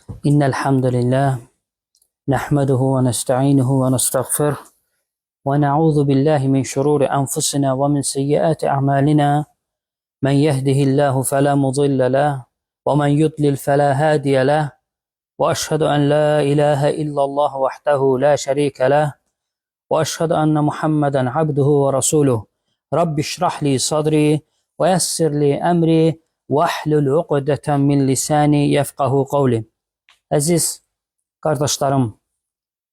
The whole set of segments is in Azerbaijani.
إن الحمد لله نحمده ونستعينه ونستغفره ونعوذ بالله من شرور أنفسنا ومن سيئات أعمالنا من يهده الله فلا مضل له ومن يضلل فلا هادي له وأشهد أن لا إله إلا الله وحده لا شريك له وأشهد أن محمدا عبده ورسوله رب اشرح لي صدري ويسر لي أمري واحلل عقدة من لساني يفقه قولي. Əziz qardaşlarım,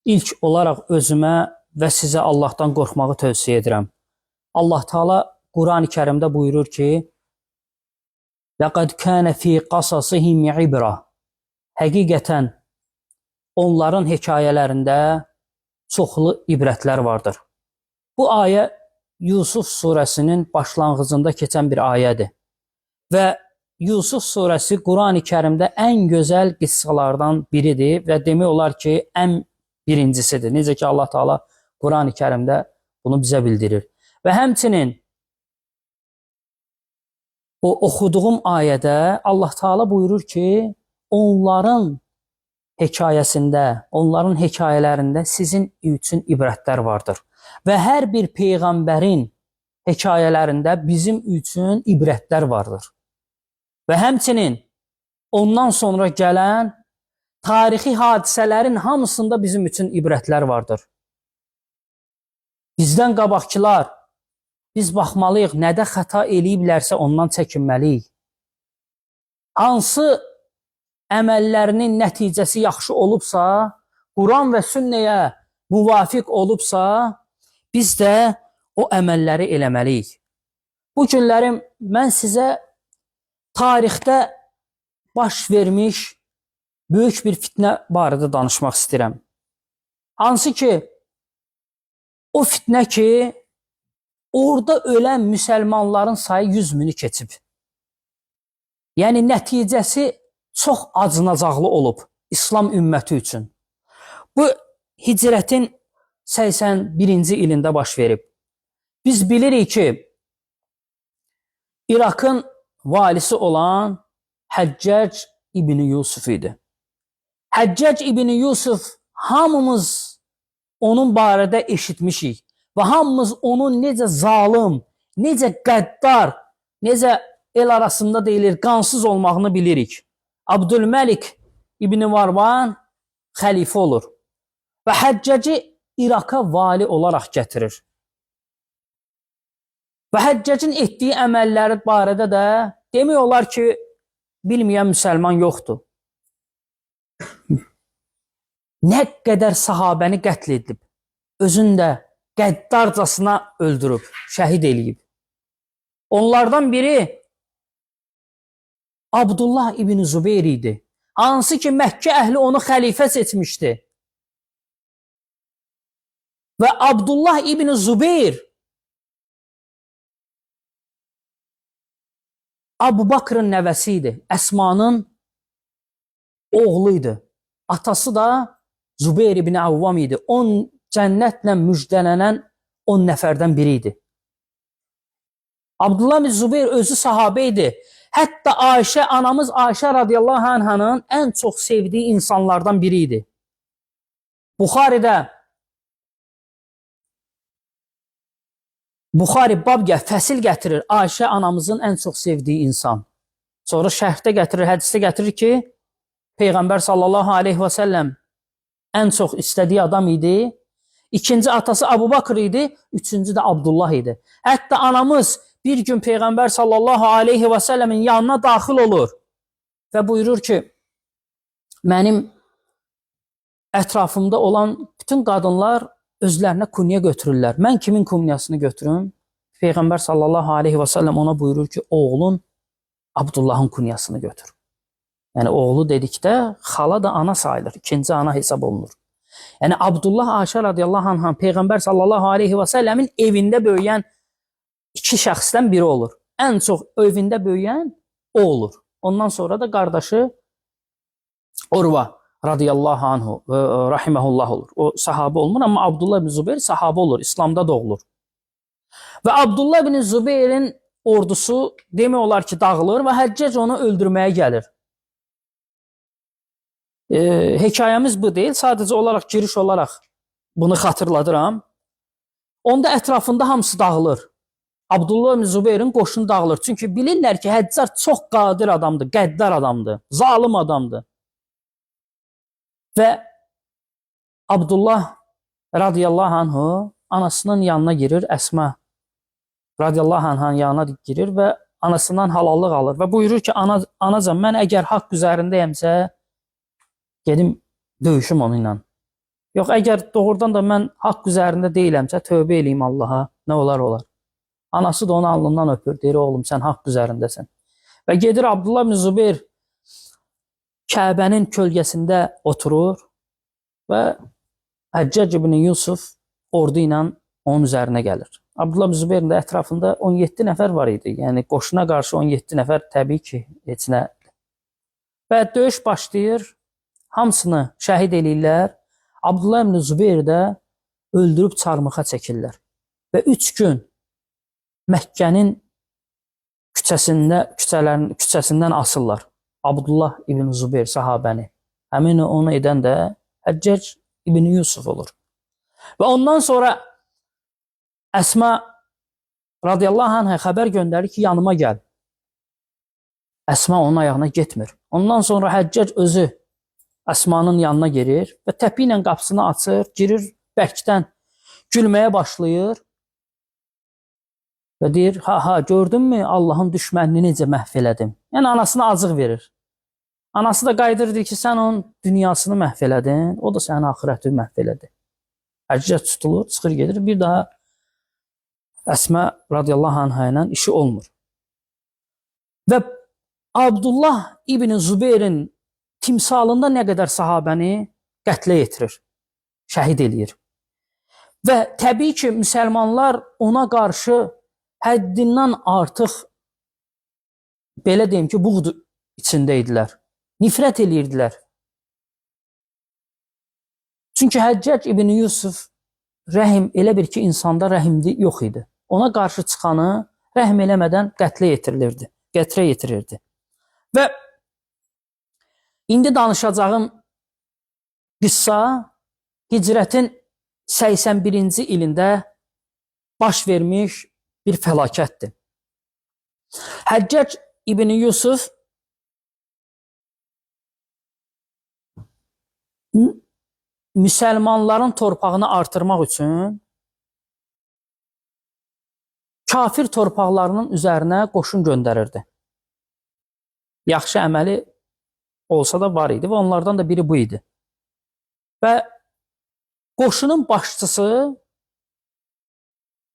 ilk olaraq özümə və sizə Allahdan qorxmağı tövsiyə edirəm. Allah Teala Quran-ı Kərimdə buyurur ki: "Laqad kana fi qasasihim ibra." Həqiqətən onların hekayələrində çoxlu ibrətlər vardır. Bu ayə Yusuf surəsinin başlanğıcında keçən bir ayədir. Və Yusuf surəsi Quran-ı Kərimdə ən gözəl qıssalardan biridir və demək olar ki, ən birincisidir. Necə ki, Allah Teala Quran-ı Kərimdə bunu bizə bildirir. Və həmçinin o oxuduğum ayədə Allah Teala buyurur ki, onların hekayəsində, onların hekayələrində sizin üçün ibrətlər vardır. Və hər bir peyğəmbərin hekayələrində bizim üçün ibrətlər vardır. Və həmçinin ondan sonra gələn tarixi hadisələrin hamısında bizim üçün ibrətlər vardır. Bizdən qabaqçılar, biz baxmalıyıq, nədə xəta eləyiblərsə ondan çəkinməliyik. Hansı əməllərinin nəticəsi yaxşı olubsa, Quran və sünnəyə müvafiq olubsa, biz də o əməlləri eləməliyik. Bu günlərim mən sizə tarixdə baş vermiş böyük bir fitnə barədə danışmaq istəyirəm. Hansı ki, o fitnə ki, orada ölən müsəlmanların sayı 100 mini keçib. Yəni, nəticəsi çox acınacaqlı olub İslam ümməti üçün. Bu, hicrətin 81-ci ilində baş verib. Biz bilirik ki, İraqın valisi olan Həccac İbn Yusuf idi. Həccac İbn Yusuf hamımız onun barədə eşitmişik və hamımız onun necə zalim, necə qəddar, necə el arasında deyilir, qansız olmağını bilirik. Abdülməlik İbn Marvan xəlifə olur və Həccacı İraqa vali olaraq gətirir. Və Həccacın etdiyi əməlləri barədə də demək olar ki, bilməyən müsəlman yoxdur. Nə qədər sahabəni qətl edib, özünü də qəddarcasına öldürüb, şəhid eləyib. Onlardan biri Abdullah İbn Zübeyr idi. Hansı ki, Məkkə əhli onu xəlifə seçmişdi. Və Abdullah İbn Zübeyr Abu Bakrın nəvəsi idi, Əsmanın oğlu idi. Atası da Zübeyr ibn Avvam idi. 10 cənnətlə müjdələnən 10 nəfərdən biri idi. Abdullah ibn Zübeyr özü sahabə idi. Hətta Ayşə, anamız Ayşə radiyallahu anhanın ən çox sevdiyi insanlardan biri idi. Buxari bab fəsil gətirir, Ayşə anamızın ən çox sevdiyi insan. Sonra şərhdə gətirir, hədisdə gətirir ki, Peyğəmbər sallallahu aleyhi və səlləm ən çox istədiyi adam idi. İkinci atası Abu Bakr idi, üçüncü də Abdullah idi. Hətta anamız bir gün Peyğəmbər sallallahu aleyhi və səlləmin yanına daxil olur və buyurur ki, mənim ətrafımda olan bütün qadınlar özlərinə kunya götürürlər. Mən kimin kunyasını götürüm? Peyğəmbər sallallahu aleyhi və səlləm ona buyurur ki, oğlun Abdullahın kunyasını götür. Yəni, oğlu dedikdə xala da ana sayılır, ikinci ana hesab olunur. Yəni, Abdullah Ayşə radiyallahu anh'a Peyğəmbər sallallahu aleyhi və səlləmin evində böyüyən iki şəxsdən biri olur. Ən çox evində böyüyən o olur. Ondan sonra da qardaşı Urva radiyallahu anhu rahiməhullah olur. O sahabə olmur, amma Abdullah ibn Zübeyr sahabə olur, İslamda doğulur. Və Abdullah ibn Zübeyrin ordusu demək olar ki, dağılır və Həccac onu öldürməyə gəlir. Hekayəmiz bu deyil. Sadəcə olaraq giriş olaraq bunu xatırladıram. Onda ətrafında hamısı dağılır. Abdullah ibn Zübeyrin qoşunu dağılır. Çünki bilirlər ki, Həccar çox qadir adamdır, qəddar adamdır, zalim adamdır. Və Abdullah radiyallahu anhu anasının yanına girir, Əsma radiyallahu anh'ın yanına girir və anasından halallıq alır və buyurur ki, anacan, mən əgər haqq üzərindəyəmsə, gedim döyüşüm onunla. Yox, əgər doğrudan da mən haqq üzərində deyiləmsə, tövbə eləyim Allaha, nə olar olar. Anası da onu alnından öpür, deyir, oğlum, sən haqq üzərindəsən. Və gedir Abdullah ibn Zübeyir Kəbənin kölgəsində oturur və Həccac ibn Yusuf ordu ilə onun üzərinə gəlir. Abdullah ibn Zübeyrin də ətrafında 17 nəfər var idi. Yəni qoşuna qarşı 17 nəfər təbii ki, heç nə. Və döyüş başlayır. Hamısını şəhid eləyirlər. Abdullah ibn Zübeyir də öldürüb çarmıxa çəkirlər. Və 3 gün Məkkənin küçəsindən asırlar. Abdullah ibn Zübeyir sahabəni. Həmin onu edən də Həccac ibn Yusuf olur. Və ondan sonra Əsma radiyallahu anh'a xəbər göndərir ki, yanıma gəl. Əsma onun ayağına getmir. Ondan sonra Həccac özü Əsmanın yanına girir və təpi ilə qapısını açır, girir, bərkdən gülməyə başlayır və deyir, ha, gördünmü Allahın düşmənini necə məhv elədim? Yəni anasına acıq verir. Anası da qayıdır, deyir ki, sən onun dünyasını məhv elədin, o da sənin axirəti məhv elədi. Həccac tutulur, çıxır gedir, bir daha Əsmə radiyallahu anh'a ilə işi olmur. Və Abdullah ibn Zübeyrin timsalında nə qədər sahabəni qətlə yetirir, şəhid eləyir. Və təbii ki, müsəlmanlar ona qarşı həddindən artıq, belə deyim ki, buğd içində idilər, nifrət eləyirdilər. Çünki Həccac ibn Yusuf rəhim elə bir ki, insanda rəhimli yox idi. Ona qarşı çıxanı rəhm eləmədən qətlə yetirirdi. Və indi danışacağım qissa Hicrətin 81-ci ilində baş vermiş bir fəlakətdir. Həccac ibn Yusuf müsəlmanların torpağını artırmaq üçün kafir torpaqlarının üzərinə qoşun göndərirdi. Yaxşı əməli olsa da var idi və onlardan da biri bu idi. Və qoşunun başçısı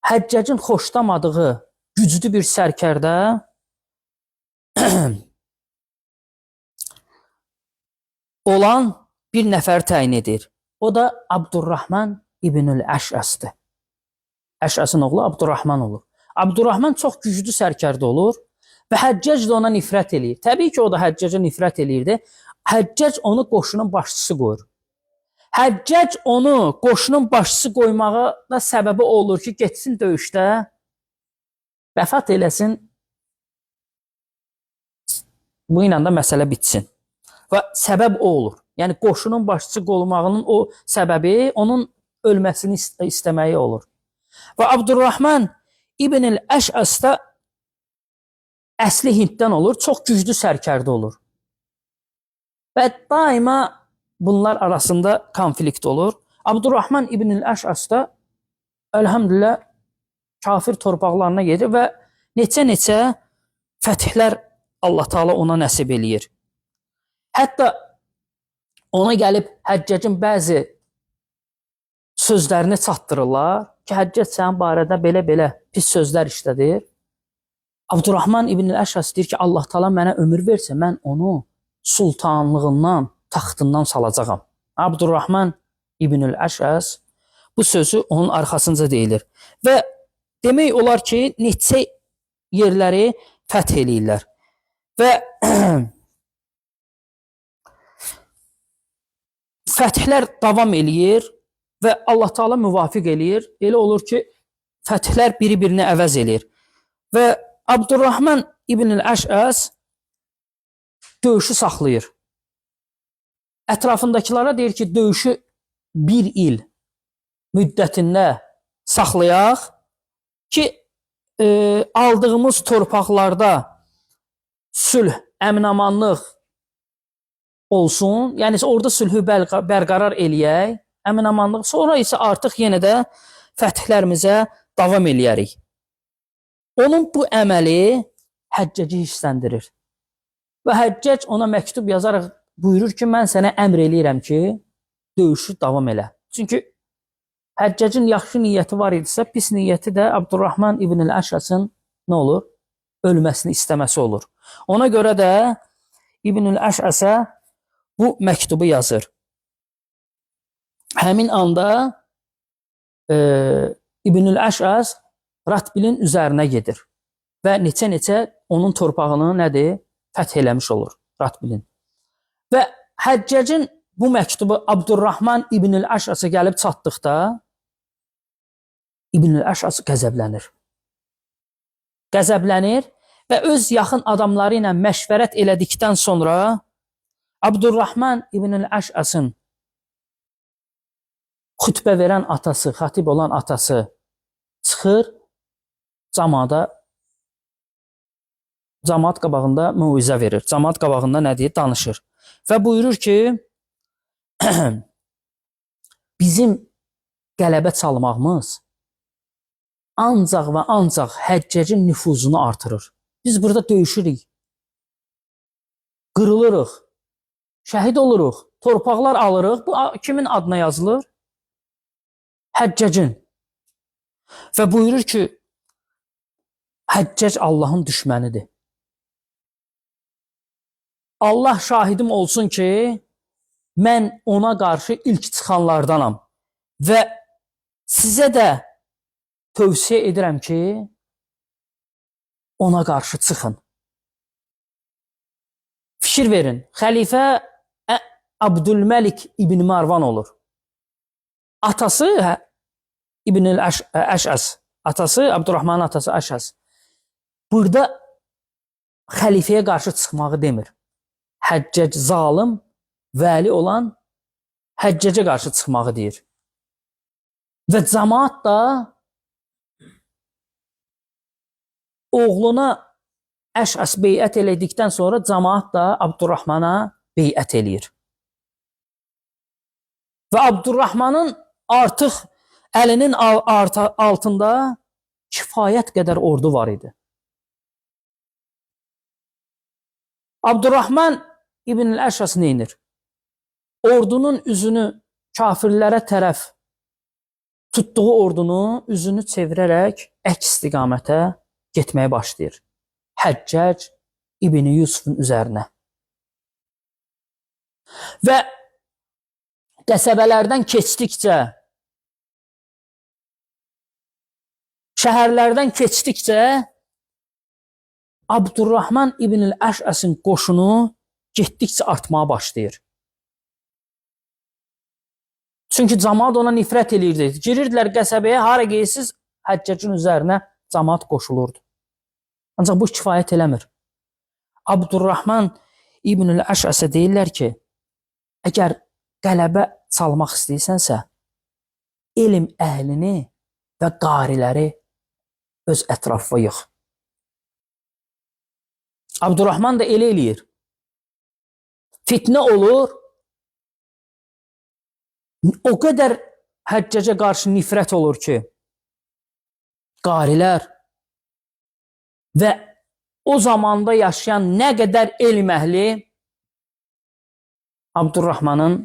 Həccacın xoşlamadığı güclü bir sərkərdə olan bir nəfər təyin edir. O da Abdurrahman ibn Əş'asdır. Əş'asın oğlu Abdurrahman olur. Abdurrahman çox güclü sərkərdə olur və Həccac da ona nifrət eləyir. Təbii ki, o da Həccaca nifrət eləyirdi. Həccac onu qoşunun başçısı qoyur. Həccac onu qoşunun başçısı qoymağa da səbəbi olur ki, getsin döyüşdə, vəfat eləsin, bu ilə də məsələ bitsin. Və səbəb o olur. Yəni, qoşunun başçısı qoymağının o səbəbi onun ölməsini istəməyi olur. Və Abdurrahman ibn Əş'as da əsli Hinddən olur, çox güclü sərkərdə olur. Və daima bunlar arasında konflikt olur. Abdurrahman ibn Əş'as da elhamdülillah kafir torpaqlarına gedir və neçə fətihlər Allah Taala ona nəsib eləyir. Hətta ona gəlib Həccacın bəzi sözlərini çatdırırlar ki, Həccac sənin barədə belə pis sözlər işlədir. Abdurrahman ibn Əş'as deyir ki, Allah Taala mənə ömür versə, mən onu sultanlığından, taxtından salacağam. Abdurrahman ibn Əş'as bu sözü onun arxasınca deyilir. Və demək olar ki, neçə yerləri fəth eləyirlər. Və fəthlər davam eləyir və Allah Taala müvafiq eləyir. Elə olur ki, fəthlər biri-birini əvəz eləyir. Və Abdurrahman ibn Əş'as döyüşü saxlayır. ətrafındakılara deyir ki, döyüşü bir il müddətində saxlayaq ki, aldığımız torpaqlarda sülh, əminamanlıq olsun. Yəni orada sülhü bərqərar eləyək, əminamanlıq. Sonra isə artıq yenə də fətihlərimizə davam eləyərik. Onun bu əməli Həccaci hissləndirir. Və Həccac ona məktub yazaraq buyurur ki, mən sənə əmr eləyirəm ki, döyüşü davam elə. Çünki Həccacın yaxşı niyyəti var idisə, pis niyyəti də Abdurrahman ibn el-Əşəsin nə olur? Ölməsini istəməsi olur. Ona görə də İbn el-Əşəsə bu məktubu yazır. Həmin anda İbn el-Əşəs Ratbilin üzərinə gedir və neçə-neçə onun torpağını nədir? Fəth eləmiş olur Ratbilin. Və Həccacın bu məktubu Abdurrahman ibn el-Əşəsə gəlib çatdıqda İbn el-Əşəs qəzəblənir. Qəzəblənir və öz yaxın adamları ilə məşvərət elədikdən sonra Abdurrahman ibn el-Əşəsin xütbə verən atası, xatib olan atası çıxır camaat qabağında müizə verir. Camaat qabağında nə deyir? Danışır. Və buyurur ki, bizim qələbə çalmağımız ancaq və ancaq Həccacın nüfuzunu artırır. Biz burada döyüşürük, qırılırıq, şəhid oluruq, torpaqlar alırıq. Bu kimin adına yazılır? Həccacın. Və buyurur ki, Həccac Allahın düşmənidir. Allah şahidim olsun ki, mən ona qarşı ilk çıxanlardanam və sizə də tövsiyə edirəm ki, ona qarşı çıxın. Fikir verin, xəlifə Abdülməlik İbn Marvan olur. Atası İbn el-Əşəs, atası Abdurrahmanın atası Əşəs. Burada xəlifəyə qarşı çıxmağı demir. Həccac zalim, vəli olan Həccaca qarşı çıxmağı deyir. Və cəmaat da oğluna Əşəs beyət elədikdən sonra cəmaat da Abdurrahmana beyət eləyir. Və Abdurrahmanın artıq əlinin altında kifayət qədər ordu var idi. Abdurrahman İbn el-Əşəs neynir? Ordunun üzünü kafirlərə tərəf tutduğu ordunu üzünü çevirərək əks istiqamətə getməyə başlayır. Həccac İbn Yusufun üzərinə. Və qəsəbələrdən keçdikcə, şəhərlərdən keçdikcə Abdurrahman İbn el-Əşəsin qoşunu getdikcə artmağa başlayır. Çünki cəmaat ona nifrət eləyirdi. Girirdilər qəsəbəyə, hara geysiz, Həccacın üzərinə cəmaat qoşulurdu. Ancaq bu kifayət eləmir. Abdurrahman İbn el-Əşəsə deyirlər ki, əgər qələbə çalmaq istəyirsənsə, elm əhlini və qariləri öz ətrafına yığ. Abdurrahman da elə eləyir. Fitnə olur. O qədər Həccaca qarşı nifrət olur ki, qarilər və o zamanda yaşayan nə qədər elm əhli Abdurrahmanın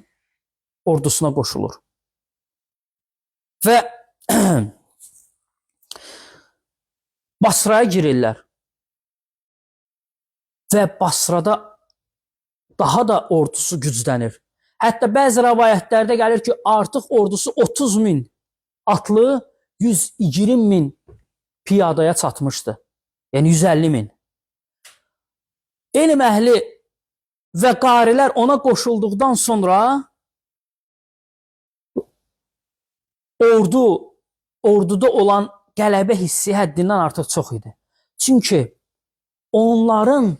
ordusuna qoşulur. Və Basraya girirlər. Və Basrada daha da ordusu güclənir. Hətta bəzi rəvayətlərdə gəlir ki, artıq ordusu 30.000 atlı, 120.000 piyadaya çatmışdı. Yəni 150.000. Elm əhli və qarilər ona qoşulduqdan sonra orduda olan qələbə hissi həddindən artıq çox idi. Çünki onların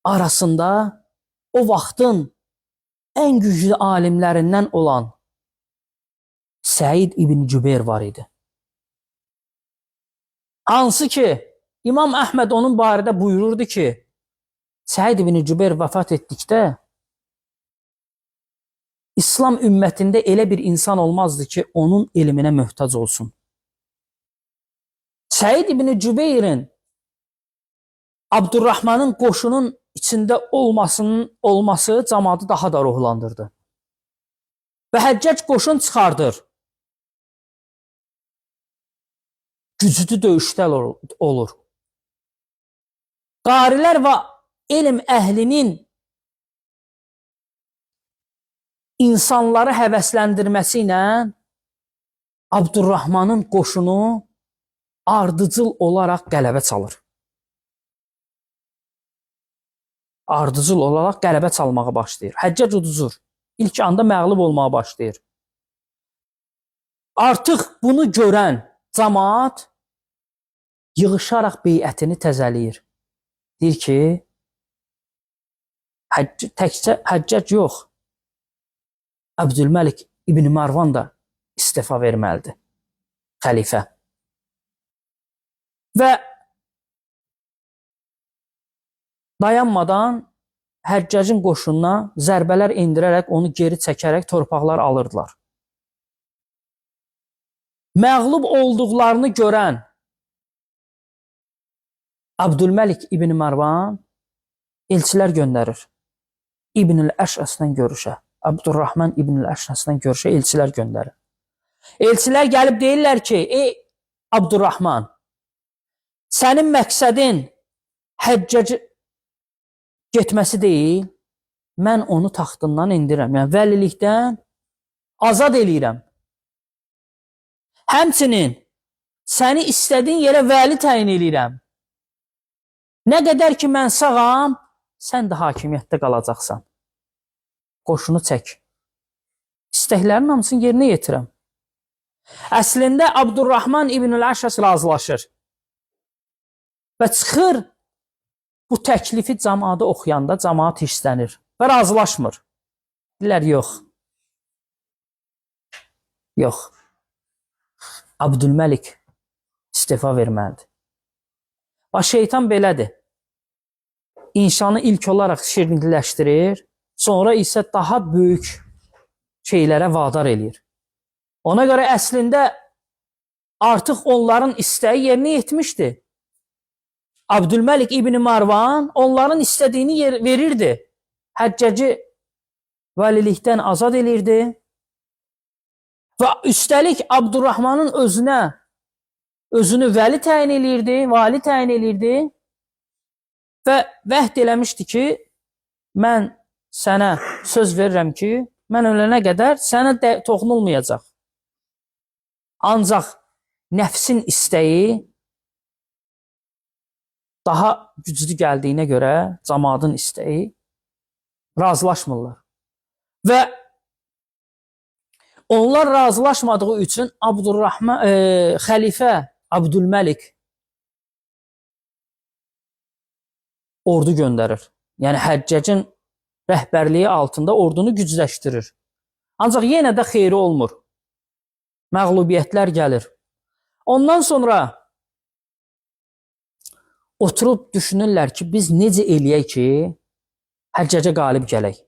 arasında o vaxtın ən güclü alimlərindən olan Səid ibn Cübeyr var idi. Hansı ki, İmam Əhməd onun barədə buyururdu ki, Səid ibn Cübeyr vəfat etdikdə İslam ümmətində elə bir insan olmazdı ki, onun elminə möhtac olsun. Səid ibn Cübeyrin Abdurrahmanın qoşunun içində olması cəmaatı daha da ruhlandırdı. Və Həccac qoşun çıxardır. Güclü döyüşlər olur. Qarilər və elm əhlinin insanları həvəsləndirməsi ilə Abdurrahmanın qoşunu ardıcıl olaraq qələbə çalır. Ardıcıl olaraq qələbə çalmağa başlayır. Həccac uduzur. İlk anda məğlub olmağa başlayır. Artıq bunu görən cəmaat yığışaraq beyətini təzələyir. Deyir ki, təkcə Həccac yox, Abdülməlik İbn Marvan da istifa verməlidir, xəlifə. Və dayanmadan Həccacın qoşununa zərbələr indirərək, onu geri çəkərək torpaqlar alırdılar. Məğlub olduqlarını görən Abdülməlik İbn Marvan elçilər göndərir. İbn-ül Əşəslə görüşə. Abdurrahman İbn-ül Əşəslə görüşə elçilər göndərir. Elçilər gəlib deyirlər ki, ey Abdurrahman, sənin məqsədin Həccacı getməsi deyil, mən onu taxtından indirəm. Yəni, vəlilikdən azad eləyirəm. Həmçinin səni istədiyin yerə vəli təyin eləyirəm. Nə qədər ki, mən sağam, sən də hakimiyyətdə qalacaqsan. Qoşunu çək. İstəklərin hamısını yerinə yetirəm. Əslində, Abdurrahman İbn-ül Əşəs razılaşır. Və çıxır, bu təklifi cəmaata oxuyanda cəmaat hirslənir və razılaşmır. Deyirlər, yox. Yox. Abdülməlik istifa verməlidir. Və şeytan belədir. İnsanı ilk olaraq şirinləşdirir, sonra isə daha böyük şeylərə vadar eləyir. Ona görə əslində artıq onların istəyi yerinə yetmişdi. Abdülməlik İbn Marvan onların istədiyini verirdi. Həccacı vəlilikdən azad elirdi. Və üstəlik Abdurrahmanın özünü vəli təyin elirdi, vali təyin elirdi. Və vəhd eləmişdi ki, mən sənə söz verirəm ki, mən ölənə qədər sənə toxunulmayacaq. Ancaq nəfsin istəyi daha güclü gəldiyinə görə cəmaatın istəyi razılaşmırlar. Və onlar razılaşmadığı üçün xəlifə Abdülməlik ordu göndərir. Yəni Həccacın rəhbərliyi altında ordunu gücləşdirir. Ancaq yenə də xeyri olmur. Məğlubiyyətlər gəlir. Ondan sonra oturub düşünürlər ki, biz necə eləyək ki, Həccaca qalib gələk.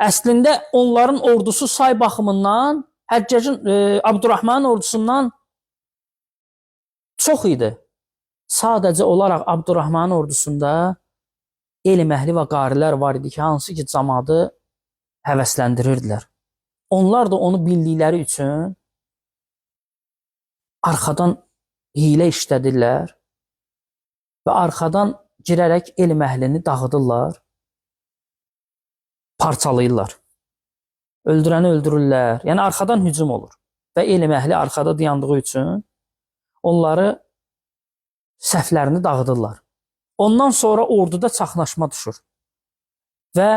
Əslində onların ordusu say baxımından Abdurrahmanın ordusundan çox idi. Sadəcə olaraq Abdurrahmanın ordusunda elm əhli və qarilər var idi ki, hansı ki, cəmaatı həvəsləndirirdilər. Onlar da onu bildikləri üçün arxadan hilə işlədirlər və arxadan girərək elm əhlini dağıdırlar, parçalayırlar. Öldürəni öldürürlər. Yəni arxadan hücum olur. Və elm əhli arxada dayandığı üçün onları səhvlərini dağıdırlar. Ondan sonra orduda çaxnaşma düşür və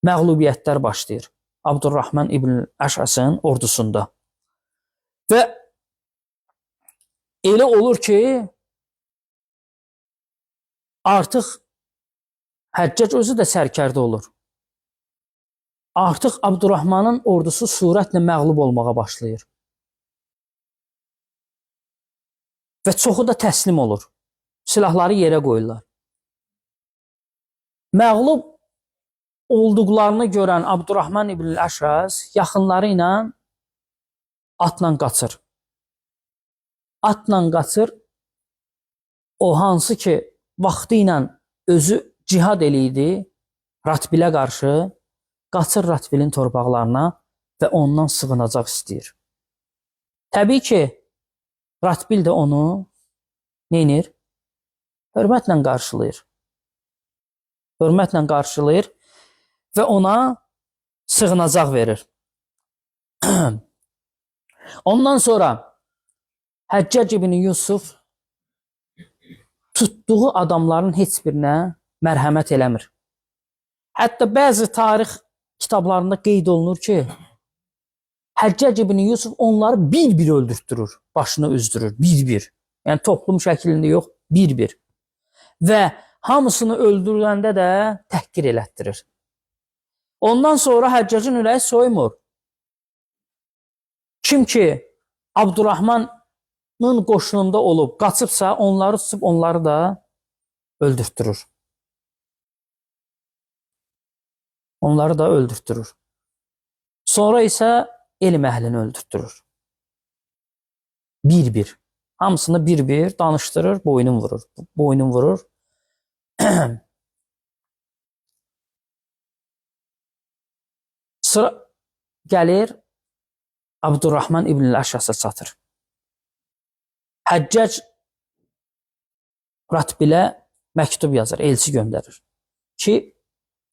məğlubiyyətlər başlayır Abdurrahman İbn Əşəsin ordusunda. Və elə olur ki, artıq Həccac özü də sərkərdə olur. Artıq Abdurrahmanın ordusu sürətlə məğlub olmağa başlayır. Və çoxu da təslim olur. Silahları yerə qoyurlar. Məğlub olduqlarını görən Abdurrahman ibn Əşras yaxınları ilə atla qaçır. Atla qaçır. O hansı ki vaxtı ilə özü cihad eləydi Ratbilə qarşı, qaçır Ratbilin torpaqlarına və ondan sığınacaq istəyir. Təbii ki, Ratbil də onu neynir? Hörmətlə qarşılayır. Hörmətlə qarşılayır və ona sığınacaq verir. Ondan sonra Həccac ibn Yusuf tutduğu adamların heç birinə mərhəmət eləmir. Hətta bəzi tarix kitablarında qeyd olunur ki, Həccac ibn Yusuf onları bir-bir öldürtdürür, başını üzdürür, bir-bir. Yəni toplum şəklində yox, bir-bir. Və hamısını öldürüləndə də təhqir elətdirir. Ondan sonra Həccacın ürəyi soymur. Kim ki Abdurrahmanın qoşununda olub, qaçıbsa onları tutub onları da öldürtdürür. Onları da öldürtdürür. Sonra isə elm əhlini öldürtdürür. Bir-bir. Hamısını bir-bir danışdırır, boynun vurur. Boynun vurur. Sıra gəlir Abdurrahman ibn Əşrasa çatır. Həccac Ratbilə məktub yazır, elçi göndərir ki,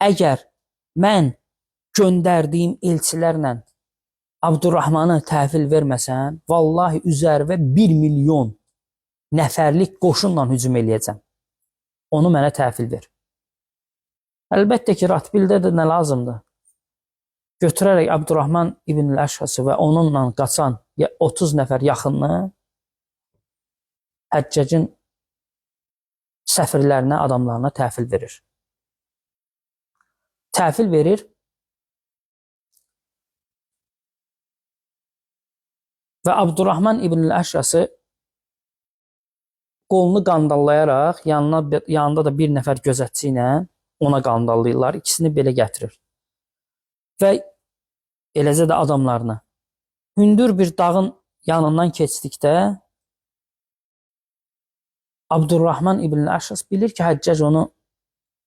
əgər mən göndərdiyim elçilərlə Abdurrahmanı təhvil verməsən, vallahi üzərinə 1 milyon nəfərlik qoşunla hücum eləyəcəm. Onu mənə təhvil ver. Əlbəttə ki, Ratbildə də nə lazımdır? Götürərək Abdurrahman ibn Əşrası və onunla qaçan 30 nəfər yaxınını Həccacın səfirlərinə, adamlarına təhvil verir. Təhvil verir və Abdurrahman ibn Əşrası qolunu qandallayaraq yanında da bir nəfər gözətçi ilə ona qandallayırlar. İkisini belə gətirir. Və eləcə də adamlarını hündür bir dağın yanından keçdikdə Abdurrahman ibn Əşras bilir ki, Həccac onu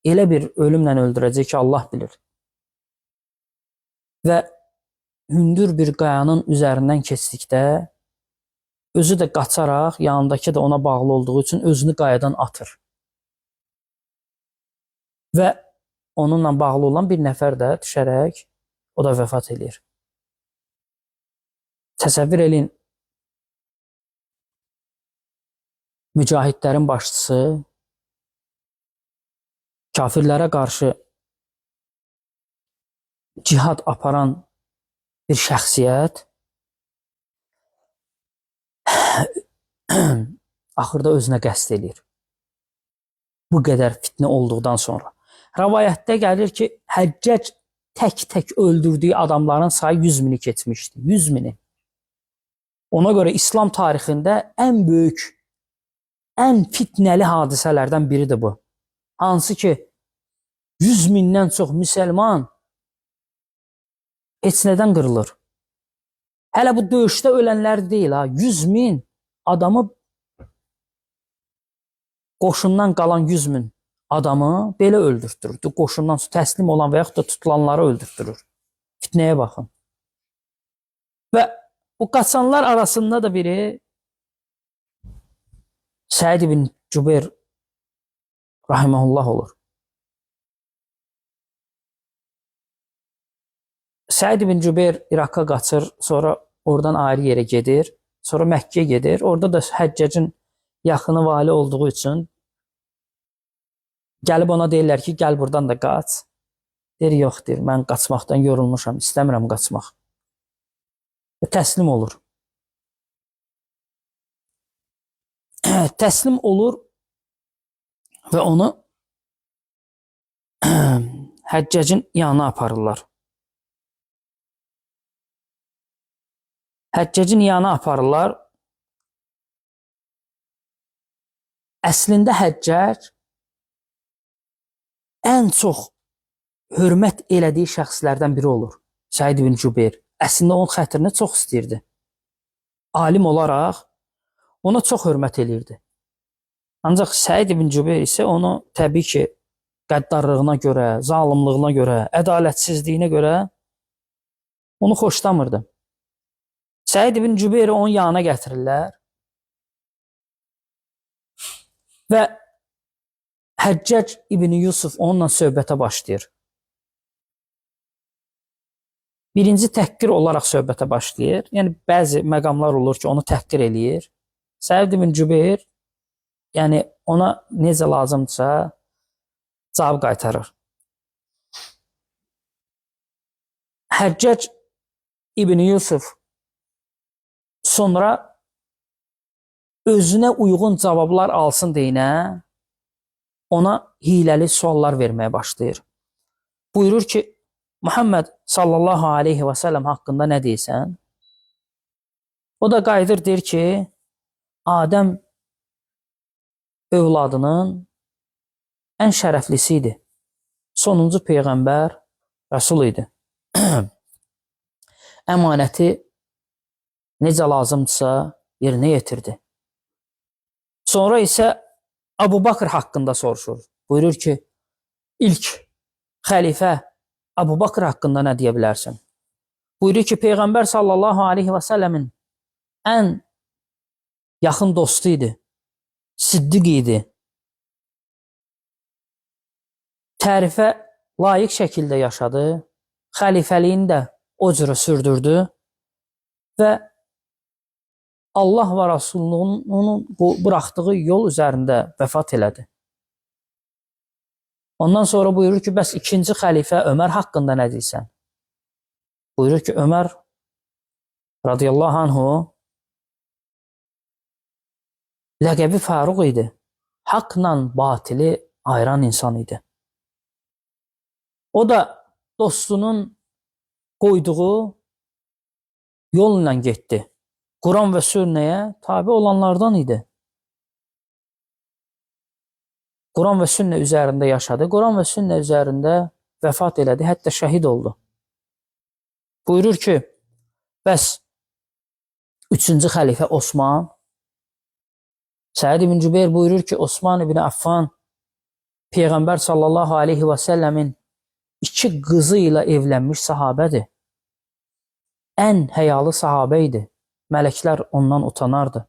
elə bir ölümlə öldürəcək ki, Allah bilir. Və hündür bir qayanın üzərindən keçdikdə özü də qaçaraq, yanındakı da ona bağlı olduğu üçün özünü qayadan atır. Və onunla bağlı olan bir nəfər də düşərək o da vəfat edir. Təsəvvür eləyin, mücahidlərin başçısı, kafirlərə qarşı cihad aparan bir şəxsiyyət axırda özünə qəsd edir. Bu qədər fitnə olduqdan sonra. Rəvayətdə gəlir ki, Həccac tək-tək öldürdüyü adamların sayı 100 mini keçmişdi. 100 mini. Ona görə İslam tarixində ən böyük, ən fitnəli hadisələrdən biridir bu. Hansı ki, 100 mindən çox müsəlman heç nədən qırılır. Hələ bu döyüşdə ölənlər deyil, 100 min adamı, qoşundan qalan 100 min adamı belə öldürtdürür. Qoşundan təslim olan və yaxud da tutulanları öldürtdürür. Fitnəyə baxın. Və bu qaçanlar arasında da biri Səid ibn Cübeyr rahimehullah olur. Səid ibn Cübeyr İraqa qaçır, sonra oradan ayrı yerə gedir, sonra Məkkəyə gedir. Orada da Həccacın yaxını vali olduğu üçün gəlib ona deyirlər ki, gəl buradan da qaç. Deyir, yox, deyir, mən qaçmaqdan yorulmuşam, istəmirəm qaçmaq. Və təslim olur. Təslim olur və onu Həccəcin yanına aparırlar. Həccəcin yanına aparırlar. Əslində Həccac ən çox hörmət elədiyi şəxslərdən biri olur. Səid ibn Cübeyr. Əslində onun xətrini çox istəyirdi. Alim olaraq ona çox hörmət eləyirdi. Ancaq Səid ibn Cübeyr isə onu təbii ki, qəddarlığına görə, zalımlığına görə, ədalətsizliyinə görə onu xoşlamırdı. Səid ibn Cübeyri onun yanına gətirirlər və Həccac ibn Yusuf onunla söhbətə başlayır. Birinci təhqir olaraq söhbətə başlayır. Yəni bəzi məqamlar olur ki, onu təhqir eləyir. Səid ibn Cübeyr yəni ona necə lazımdırsa cavab qaytarır. Həccac ibn Yusuf sonra özünə uyğun cavablar alsın deyinə ona hiləli suallar verməyə başlayır. Buyurur ki, Muhammed sallallahu aleyhi və səlləm haqqında nə deyirsən? O da qayıdır deyir ki, Adəm övladının ən şərəflisi idi. Sonuncu peyğəmbər Rəsul idi. Əmanəti necə lazımdırsa yerinə yetirdi. Sonra isə Əbu Bakr haqqında soruşur. Buyurur ki, ilk xəlifə Əbu Bakr haqqında nə deyə bilərsən? Buyurur ki, Peyğəmbər sallallahu aleyhi və səlləmin ən yaxın dostu idi. Siddiq idi. Tərifə layiq şəkildə yaşadı. Xəlifəliyini də o cürə sürdürdü və Allah və Rasulunun onun buraxdığı yol üzərində vəfat elədi. Ondan sonra buyurur ki, bəs ikinci xəlifə Ömər haqqında nə deyirsən? Buyurur ki, Ömər radiyallahu anhu ləqəbi Faruq idi. Haqla batili ayıran insan idi. O da dostunun qoyduğu yolla getdi. Quran və sünnəyə tabi olanlardan idi. Quran və sünnə üzərində yaşadı. Quran və sünnə üzərində vəfat elədi. Hətta şəhid oldu. Buyurur ki, bəs üçüncü xəlifə Osman, Səid ibn Cübeyr buyurur ki, Osman ibn Affan Peyğəmbər sallallahu aleyhi və səlləmin 2 qızı ilə evlənmiş sahabədir. Ən həyalı sahabə idi. Mələklər ondan utanardı.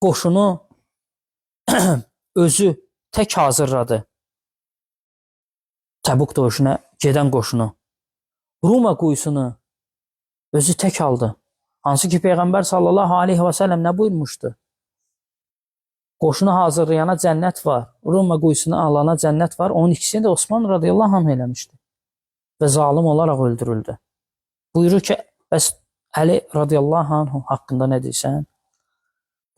Qoşunu özü tək hazırladı. Təbuk döyüşünə gedən qoşunu. Ruma quyusunu özü tək aldı. Hansı ki Peyğəmbər sallallahu aleyhi və səlləm nə buyurmuşdu? Qoşunu hazırlayana cənnət var. Ruma quyusunu alana cənnət var. Onun ikisini də Osman radiyallahu anh eləmişdi. Və zalim olaraq öldürüldü. Buyurur ki, bəs Əli radiyallahu anh haqqında nə deyirsən?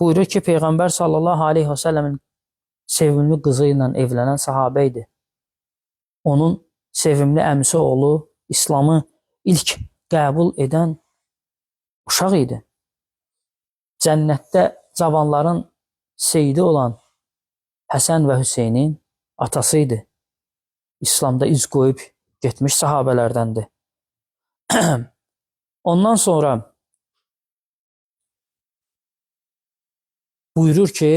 Buyurur ki, Peyğəmbər sallallahu aleyhi və səlləmin sevimli qızı ilə evlənən sahabə idi. Onun sevimli əmisi oğlu İslamı ilk qəbul edən uşaq idi. Cənnətdə cavanların seyidi olan Həsən və Hüseynin atası idi. İslamda iz qoyub getmiş sahabələrdəndir. Ondan sonra buyurur ki,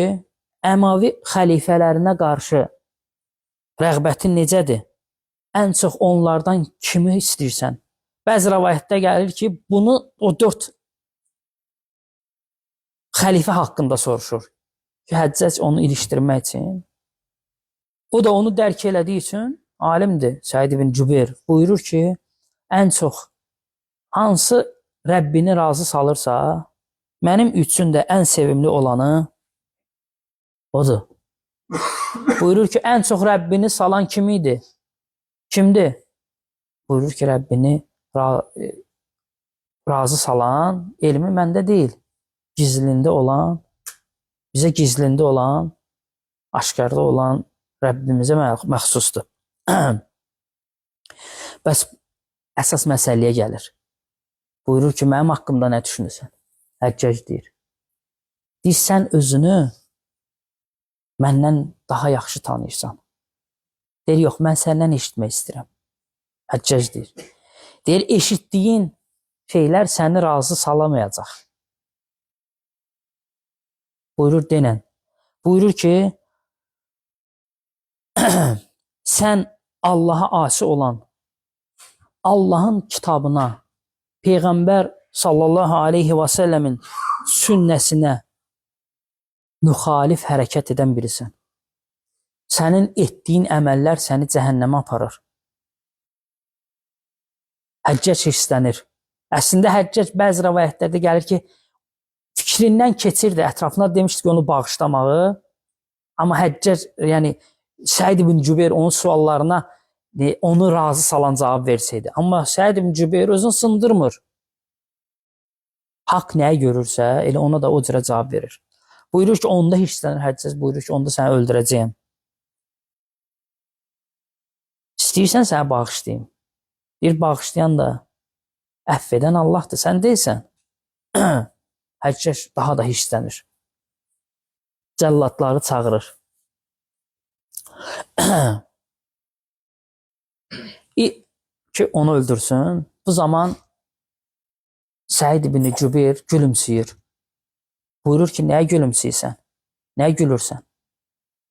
Əmavi xəlifələrinə qarşı rəğbətin necədir? Ən çox onlardan kimi istəyirsən? Bəzi rəvayətdə gəlir ki, bunu o 4 xəlifə haqqında soruşur. Ki, Həccac onu ilişdirmək üçün. O da onu dərk elədiyi üçün alimdir, Səid ibn Cübeyr. Buyurur ki, ən çox hansı Rəbbini razı salırsa, mənim üçün də ən sevimli olanı odur. Buyurur ki, ən çox Rəbbini salan kim idi? Kimdir? Buyurur ki, Rəbbini razı salan elmi məndə deyil. Gizlində olan, bizə gizlində olan, aşkarda olan Rəbbimizə məxsusdur. Bəs əsas məsələyə gəlir. Buyurur ki, mənim haqqımda nə düşünürsən? Həccac deyir. Deyir, sən özünü məndən daha yaxşı tanıyırsan. Deyir, yox, mən səndən eşitmək istəyirəm. Həccac deyir. Deyir, eşitdiyin şeylər səni razı salamayacaq. Buyurur, denən. Buyurur ki, sən Allaha asi olan, Allahın kitabına, Peyğəmbər sallallahu aleyhi və səlləmin sünnəsinə müxalif hərəkət edən birisən. Sənin etdiyin əməllər səni cəhənnəmə aparır. Həccac hirslənir. Əslində Həccac bəzi rəvayətlərdə gəlir ki, fikrindən keçirdi, ətrafına demişdi ki, onu bağışlamağı. Amma Həccac, yəni Səid ibn Cübeyr onun suallarına onu razı salan cavab versəydi. Amma Səid ibn Cübeyr özünü sındırmır. Haqq nəyə görürsə, elə ona da o cürə cavab verir. Buyurur ki, onda hirslənir Həccac, buyurur ki, onda səni öldürəcəyim. İstəyirsən səni bağışlayayım. Bir bağışlayan da əfv edən Allahdır, sən deyilsən. Həccac daha da hirslənir. Cəlladları çağırır. Ki onu öldürsün. Bu zaman Səid ibn Cübeyr gülümsüyür. Buyurur ki, nəyə gülümsüysən? Nəyə gülürsən?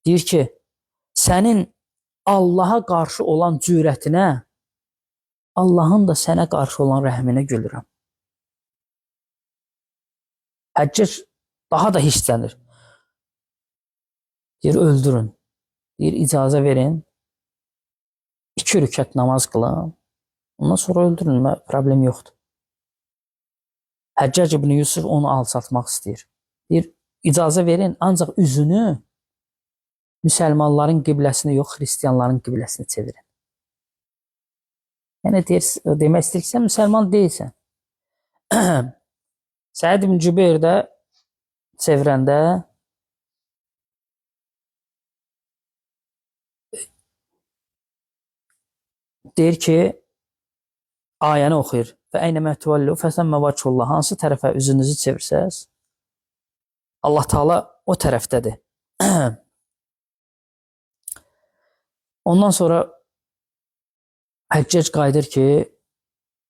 Deyir ki, sənin Allaha qarşı olan cürətinə, Allahın da sənə qarşı olan rəhminə gülürəm. Həccac daha da hirslənir. Deyir, öldürün. Deyir, icazə verin. 2 rükət namaz qılın. Ondan sonra öldürün, problem yoxdur. Həccac ibn Yusuf onu alçaltmaq istəyir. Deyir, icazə verin, ancaq üzünü müsəlmanların qibləsinə yox, xristiyanların qibləsinə çevirin. Yəni, demək istəyir ki, sən müsəlman deyilsən. Səid ibn Cübeyr də çevirəndə deyir ki, ayəni oxuyur. Və əynəmə tüvəllu fəsəmmə vəçullah. Hansı tərəfə üzünüzü çevirsəz, Allah Taala o tərəfdədir. Ondan sonra Həccac qayıdır ki,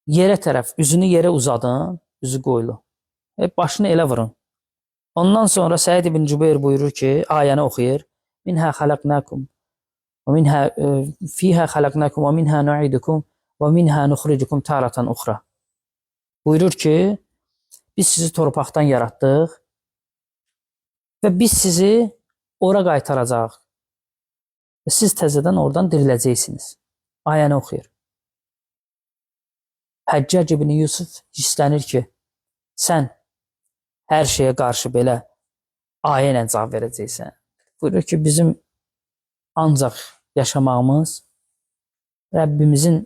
yerə tərəf, üzünü yerə uzadın, üzü qoyulu. Başını elə vurun. Ondan sonra Səid ibn Cübeyr buyurur ki, ayəni oxuyur. Minhə xələqnəkum və minhə fiyhə xələqnəkum və minhə nu'idukum və minhə nuxricukum taratan uxra. Buyurur ki, biz sizi torpaqdan yaratdıq və biz sizi ora qaytaracaq. Və siz təzədən oradan diriləcəksiniz. Ayəni oxuyur. Həccac ibn Yusuf hisslənir ki, sən hər şeyə qarşı belə ayə ilə cavab verəcəksən. Buyurur ki, bizim ancaq yaşamağımız Rəbbimizin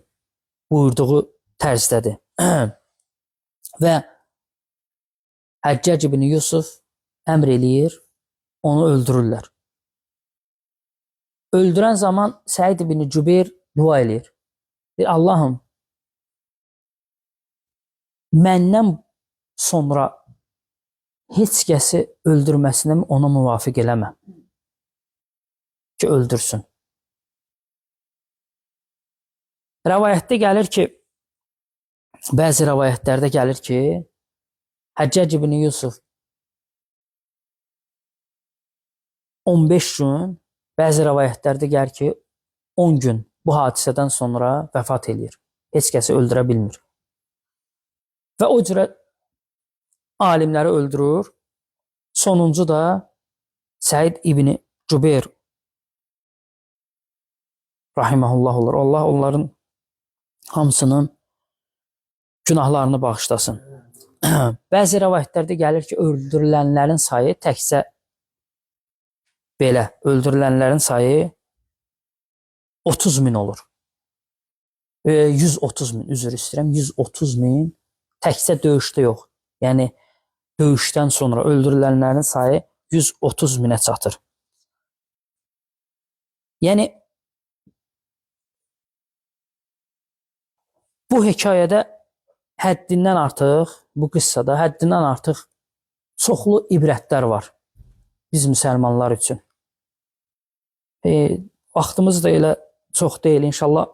buyurduğu tərzdədir. Və Həccac ibn Yusuf əmr eləyir, onu öldürürlər. Öldürən zaman Səid ibn Cübeyr dua eləyir. Deyir, Allahım, məndən sonra heç kəsi öldürməsinə ona müvafiq eləmə ki, öldürsün. Rəvayətdə gəlir ki, bəzi rəvayətlərdə gəlir ki, Həccac ibn Yusuf 15 gün, bəzi rəvayətlərdə gəlir ki, 10 gün bu hadisədən sonra vəfat eləyir. Heç kəsi öldürə bilmir. Və o cürə alimləri öldürür. Sonuncu da Səid ibn Cübeyr rahiməhullah olur. Allah onların hamısının günahlarını bağışlasın. Bəzi rəvayətlərdə gəlir ki, öldürülənlərin sayı təkcə belə, öldürülənlərin sayı 30 min olur. 130 min, üzr istəyirəm, 130 min təkcə döyüşdə yox. Yəni, döyüşdən sonra öldürülənlərin sayı 130 minə çatır. Yəni bu hekayədə həddindən artıq, bu qıssada həddindən artıq çoxlu ibrətlər var biz müsəlmanlar üçün. Vaxtımız da elə çox deyil. İnşallah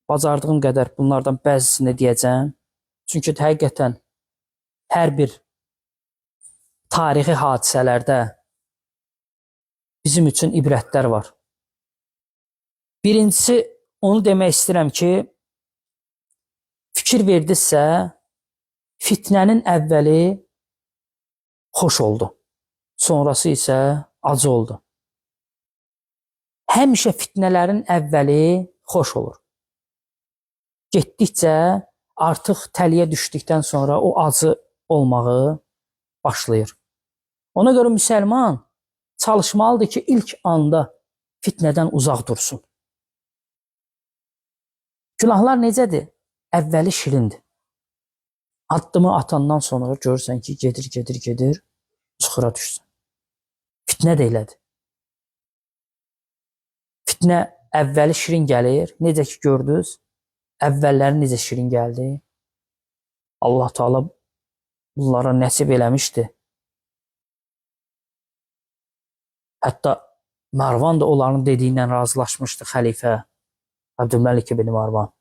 bacardığım qədər bunlardan bəzisini deyəcəm. Çünki həqiqətən hər bir tarixi hadisələrdə bizim üçün ibrətlər var. Birincisi, onu demək istəyirəm ki, fikir verdinizsə, fitnənin əvvəli xoş oldu. Sonrası isə acı oldu. Həmişə fitnələrin əvvəli xoş olur. Getdikcə artıq təliyə düşdükdən sonra o acı olmağı başlayır. Ona görə müsəlman çalışmalıdır ki, ilk anda fitnədən uzaq dursun. Günahlar necədir? Əvvəli şirindir. Addımı atandan sonra görürsən ki, gedir, çuxura düşsün. Fitnə də elədir. Fitnə əvvəli şirin gəlir. Necə ki gördünüz, əvvəlləri necə şirin gəldi. Allah Teala bunlara nəsib eləmişdi. Hətta Marvan da onların dediyindən razılaşmışdı xəlifə Abdülməlik ibn Marvan.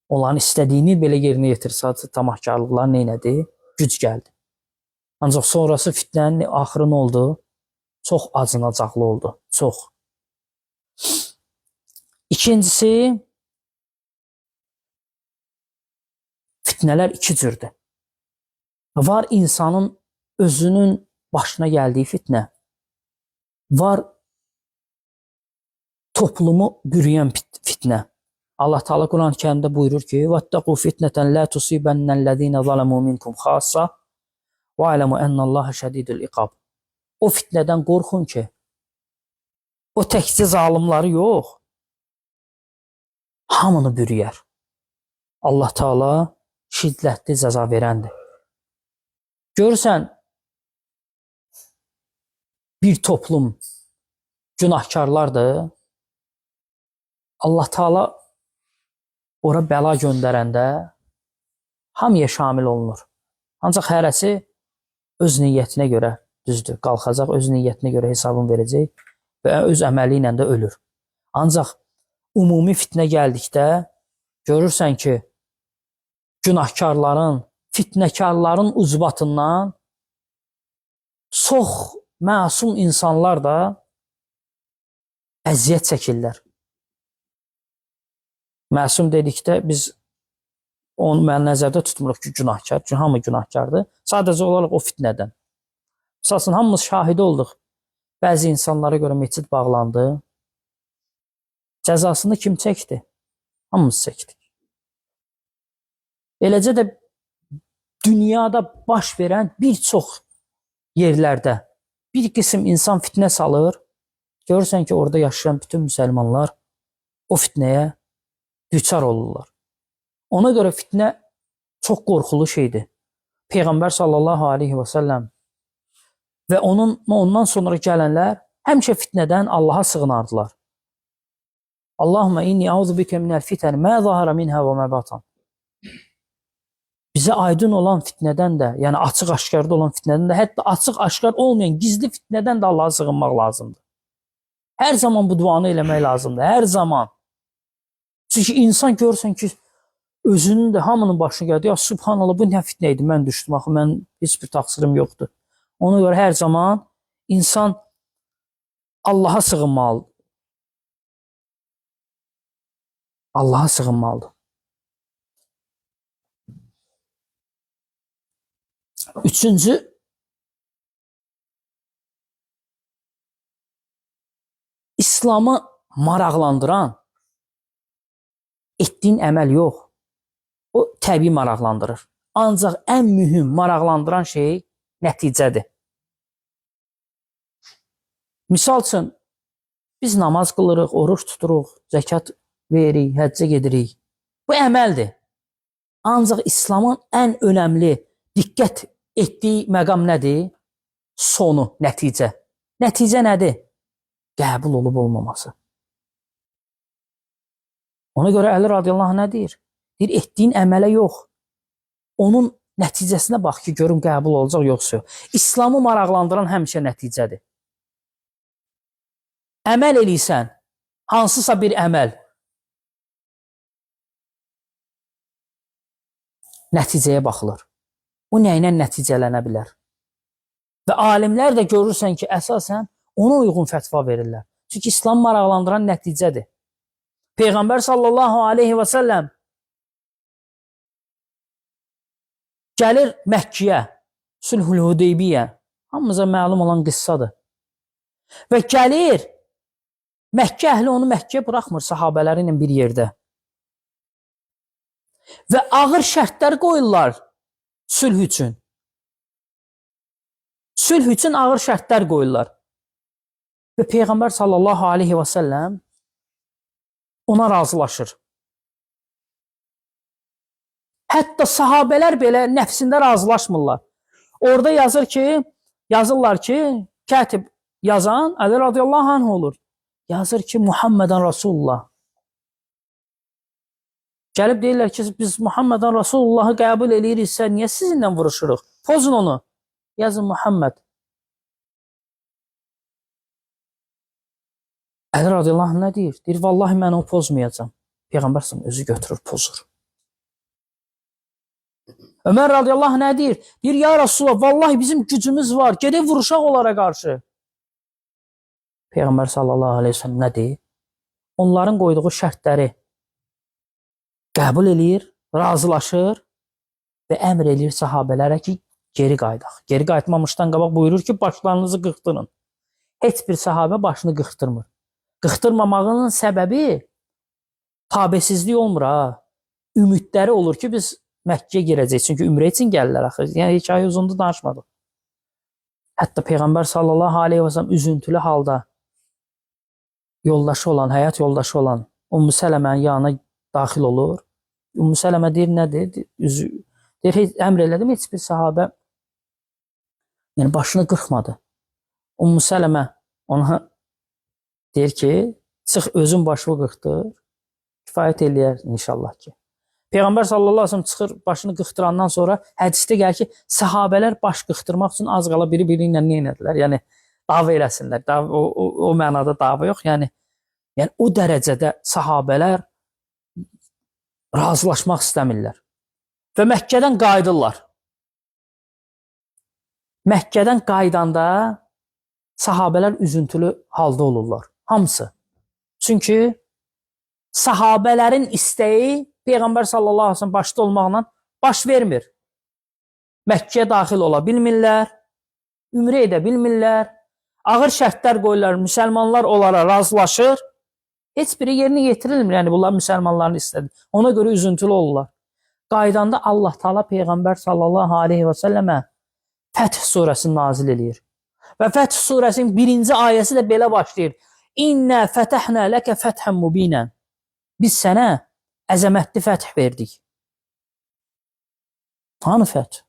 Onların istədiyini belə yerinə yetirsə, tamahkarlıqlar neynədi? Güc gəldi. Ancaq sonrası fitnənin axırı nə oldu? Çox acınacaqlı oldu. Çox. İkincisi, fitnələr iki cürdür. Var insanın özünün başına gəldiyi fitnə. Var toplumu bürüyən fitnə. Allah Teala Quran-ı Kərimdə buyurur ki: "Vattaqu fitneten la tusibennellezine zalamu minkum xassa və alamu ennallaha şədidul iqab." O fitnədən qorxun ki, o təkcə zalimləri yox, hamını bürüyər. Allah Teala şiddətli cəza verəndir. Görürsən, bir toplum günahkarlardır. Allah Teala ora bəla göndərəndə hamıya şamil olunur. Ancaq hərəsi öz niyyətinə görə düzdür, qalxacaq, öz niyyətinə görə hesabını verəcək və öz əməli ilə də ölür. Ancaq ümumi fitnə gəldikdə görürsən ki, günahkarların, fitnəkarların ucbatından çox məsum insanlar da əziyyət çəkirlər. Məsum dedikdə biz onu nəzərdə tutmuruq ki, günahkar. Çünki hamı günahkardır. Sadəcə olaraq o fitnədən. Məsələn, hamımız şahidi olduq. Bəzi insanlara görə meçid bağlandı. Cəzasını kim çəkdi? Hamımız çəkdik. Eləcə də dünyada baş verən bir çox yerlərdə bir qism insan fitnə salır. Görürsən ki, orada yaşayan bütün müsəlmanlar o fitnəyə düçar olurlar. Ona görə fitnə çox qorxulu şeydir. Peyğəmbər sallallahu aleyhi və səlləm və ondan sonra gələnlər həmişə fitnədən Allaha sığınardılar. Allahumma inni a'udhu bika minel fiten ma zahara minha və ma batan. Bizə aydın olan fitnədən də, yəni açıq aşkarda olan fitnədən də, hətta açıq aşkar olmayan gizli fitnədən də Allaha sığınmaq lazımdır. Hər zaman bu duanı eləmək lazımdır. Hər zaman. Çünki insan görsən ki, özünün də hamının başına gəldi. Ya subhanallah, bu nə fitnə idi, mən düşdüm. Axı, mən heç bir təqsirim yoxdur. Ona görə hər zaman insan Allaha sığınmalıdır. Allaha sığınmalıdır. Üçüncü, İslamı maraqlandıran etdiyin əməl yox, o təbii maraqlandırır. Ancaq ən mühüm maraqlandıran şey nəticədir. Misal üçün, biz namaz qılırıq, oruç tuturuq, zəkat veririk, həccə gedirik. Bu əməldir. Ancaq İslamın ən önəmli diqqət etdiyi məqam nədir? Sonu, nəticə. Nəticə nədir? Qəbul olub olmaması. Ona görə Əli radiyallahu anh nə deyir? Deyir, etdiyin əmələ yox. Onun nəticəsinə bax ki, görüm qəbul olacaq yoxsa yox. İslamı maraqlandıran həmişə nəticədir. Əməl eləysən, hansısa bir əməl, nəticəyə baxılır. O nə ilə nəticələnə bilər? Və alimlər də görürsən ki, əsasən ona uyğun fətva verirlər. Çünki İslam maraqlandıran nəticədir. Peyğəmbər sallallahu aleyhi və səlləm gəlir Məkkəyə, Sülhül Hüdeybiyyə, hamımıza məlum olan qıssadır. Və gəlir, Məkkə əhli onu Məkkəyə buraxmır sahabələri ilə bir yerdə. Və ağır şərtlər qoyurlar sülh üçün. Sülh üçün ağır şərtlər qoyurlar. Və Peyğəmbər sallallahu aleyhi və səlləm ona razılaşır. Hətta sahabələr belə nəfsində razılaşmırlar. Orada yazırlar ki, kətib yazan Əli radiyallahu anh olur. Yazır ki, Muhammedən Rasulullah. Gəlib deyirlər ki, biz Muhammedən Rasulullahı qəbul eləyiriksə, niyə sizinlə vuruşuruq? Pozun onu. Yazın Muhammed. Əli radiyallahu anh nə deyir? Deyir, vallahi mən onu pozmayacam. Peyğəmbər özü götürür, pozur. Ömər radiyallahu anh nə deyir? Deyir, ya Rasulullah, vallahi bizim gücümüz var. Gedək vuruşaq onlara qarşı. Peyğəmbər sallallahu aleyhi ve sellem nə deyir? Onların qoyduğu şərtləri qəbul eləyir, razılaşır və əmr eləyir sahabələrə ki, geri qayıdaq. Geri qayıtmamışdan qabaq buyurur ki, başlarınızı qırxdırın. Heç bir sahabə başını qırxdırmır. Qırxdırmamağının səbəbi tabesizlik olmur ha. Ümidləri olur ki, biz Məkkəyə girəcəyik. Çünki ümrə üçün gəlirlər axı. Yəni, hikayə uzundur, danışmadıq. Hətta Peyğəmbər sallallahu aleyhi və səlləm üzüntülü halda yoldaşı olan, həyat yoldaşı olan Ümmü Sələmənin yanına daxil olur. Ümmü Sələmə deyir, nədir? Deyir, əmr elədim, heç bir sahabə yəni başını qırxmadı. Ümmü Sələmə ona deyir ki, çıx özün başını qırxdır, kifayət eləyər inşallah ki. Peyğəmbər sallallahu aleyhi ve sellem çıxır, başını qırxdırandan sonra hədisdə gəlir ki, sahabələr baş qırxdırmaq üçün az qala biri-biri ilə nə etdilər? Yəni, dava eləsinlər. O mənada dava yox. Yəni o dərəcədə sahabələr razılaşmaq istəmirlər. Və Məkkədən qayıdırlar. Məkkədən qaydanda sahabələr üzüntülü halda olurlar. Hamısı. Çünki sahabələrin istəyi Peyğəmbər sallallahu aleyhi ve sellem başda olmaqla baş vermir. Məkkəyə daxil ola bilmirlər, ümrə edə bilmirlər, ağır şərtlər qoyurlar, müsəlmanlar onlara razılaşır, heç biri yerinə yetirilmir, yəni bunlar müsəlmanların istədi. Ona görə üzüntülü olurlar. Qaydanda Allah Taala Peyğəmbər sallallahu aleyhi və səlləmə Fəth surəsini nazil eləyir. Və Fəth surəsinin 1-ci ayəsi də belə başlayır. İnnə fətəhnə ləkə fəthən mubinən. Biz sənə əzəmətli fəth verdik. Hanı fəth?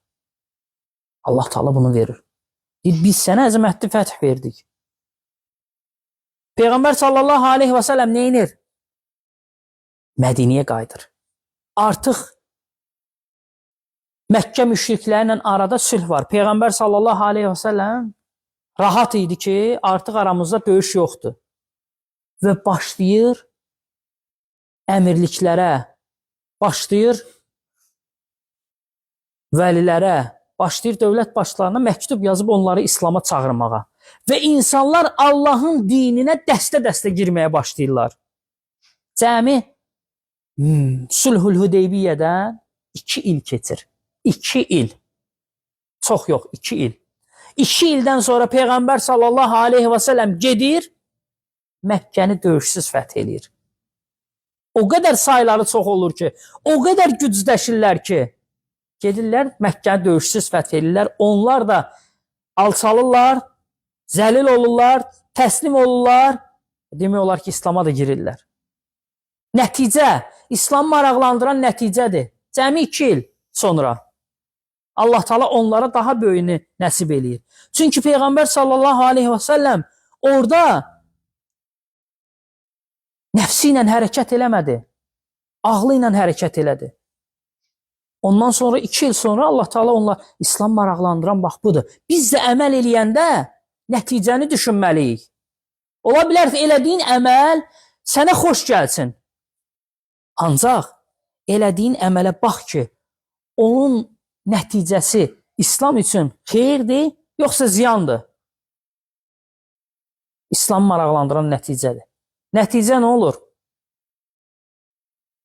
Allah Taala bunu verir. Biz sənə əzəmətli fəth verdik. Peyğəmbər sallallahu aleyhi və səlləm nə edir? Mədiniyə qayıdır. Artıq Məkkə müşriklərlə arada sülh var. Peyğəmbər sallallahu aleyhi və səlləm rahat idi ki, artıq aramızda döyüş yoxdur. Və başlayır əmirliklərə, başlayır vəlilərə, başlayır dövlət başlarına məktub yazıb onları İslama çağırmağa. Və insanlar Allahın dininə dəstə-dəstə girməyə başlayırlar. Cəmi Sülhül Hüdeybiyyədən 2 il keçir. 2 il. Çox yox, 2 il. 2 ildən sonra Peyğəmbər sallallahu aleyhi və səlləm gedir, Məkkəni döyüşsüz fəth eləyir. O qədər sayları çox olur ki, o qədər gücləşirlər ki, gedirlər, Məkkəni döyüşsüz fəth eləyirlər. Onlar da alçalırlar, zəlil olurlar, təslim olurlar. Demək olar ki, İslama da girirlər. Nəticə, İslam maraqlandıran nəticədir. Cəmi 2 il sonra Allah Taala onlara daha böyüyünü nəsib eləyir. Çünki Peyğəmbər sallallahu aleyhi və səlləm orada nəfsi ilə hərəkət eləmədi. ağlı ilə hərəkət elədi. Ondan sonra 2 il sonra Allah Taala onlar İslam maraqlandıran bax budur. Biz də əməl eləyəndə nəticəni düşünməliyik. Ola bilər ki, elədiyin əməl sənə xoş gəlsin. Ancaq elədiyin əmələ bax ki, onun nəticəsi İslam üçün xeyirdir, yoxsa ziyandır. İslam maraqlandıran nəticədir. Nəticə nə olur?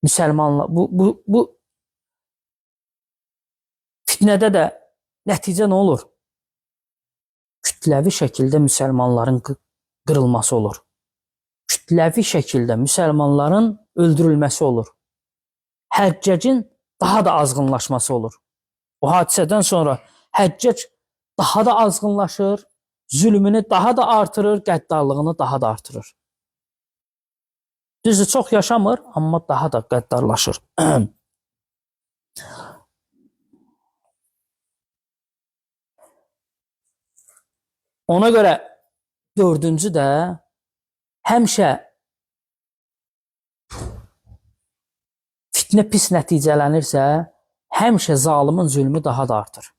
Müsəlmanlar bu fitnədə də nəticə nə olur? Kütləvi şəkildə müsəlmanların qırılması olur. Kütləvi şəkildə müsəlmanların öldürülməsi olur. Həccəcin daha da azğınlaşması olur. O hadisədən sonra Həccac daha da azğınlaşır, zülmünü daha da artırır, qəddarlığını daha da artırır. Düzdür, çox yaşamır, amma daha da qəddarlaşır. Ona görə dördüncü də həmişə fitnə pis nəticələnirsə, həmişə zalimin zülmü daha da artır.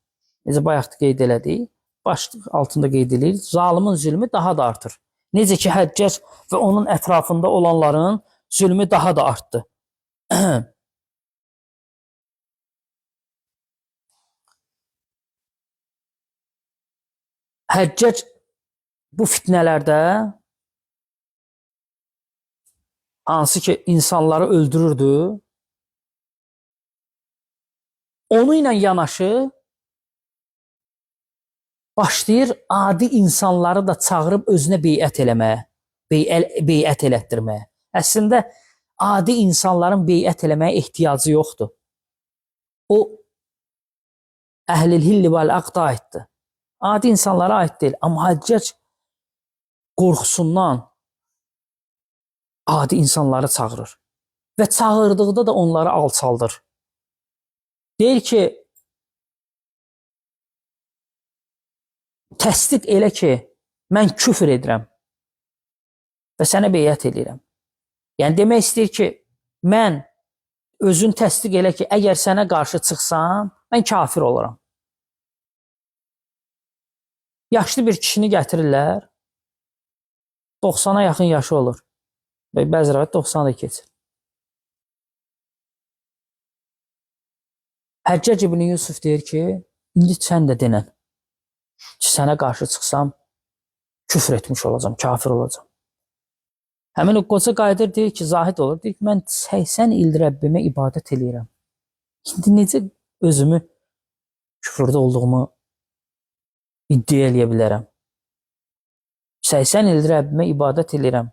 Necə bayaq da qeyd elədik, başlıq altında qeyd edilir, zalimin zülmü daha da artır. Necə ki, Həccac və onun ətrafında olanların zülmü daha da artdı. Həccac bu fitnələrdə hansı ki insanları öldürürdü, onu ilə yanaşı başlayır adi insanları da çağırıb özünə beyət eləməyə, beyət elətdirməyə. Əslində adi insanların beyət eləməyə ehtiyacı yoxdur. O əhlil hilli vəl əqda aiddir. Adi insanlara aid deyil. Amma Həccac qorxusundan adi insanları çağırır. Və çağırdıqda da onları alçaldır. Deyir ki, təsdiq elə ki, mən küfr edirəm və sənə beyət edirəm. Yəni demək istəyir ki, mən özün təsdiq elə ki, əgər sənə qarşı çıxsam, mən kafir oluram. Yaşlı bir kişini gətirirlər, 90-a yaxın yaşı olur. Və bəzi rəvayət 90-a da keçir. Həccac ibn Yusuf deyir ki, indi sən də denən ki, sənə qarşı çıxsam, küfr etmiş olacam, kafir olacam. Həmin o qoca qayıdır, deyir ki, zahid olur, deyir ki, mən 80 ildir Rəbbimə ibadət eləyirəm. İndi necə özümü küfrdə olduğumu iddia eləyə bilərəm? 80 ildir Rəbbimə ibadət eləyirəm,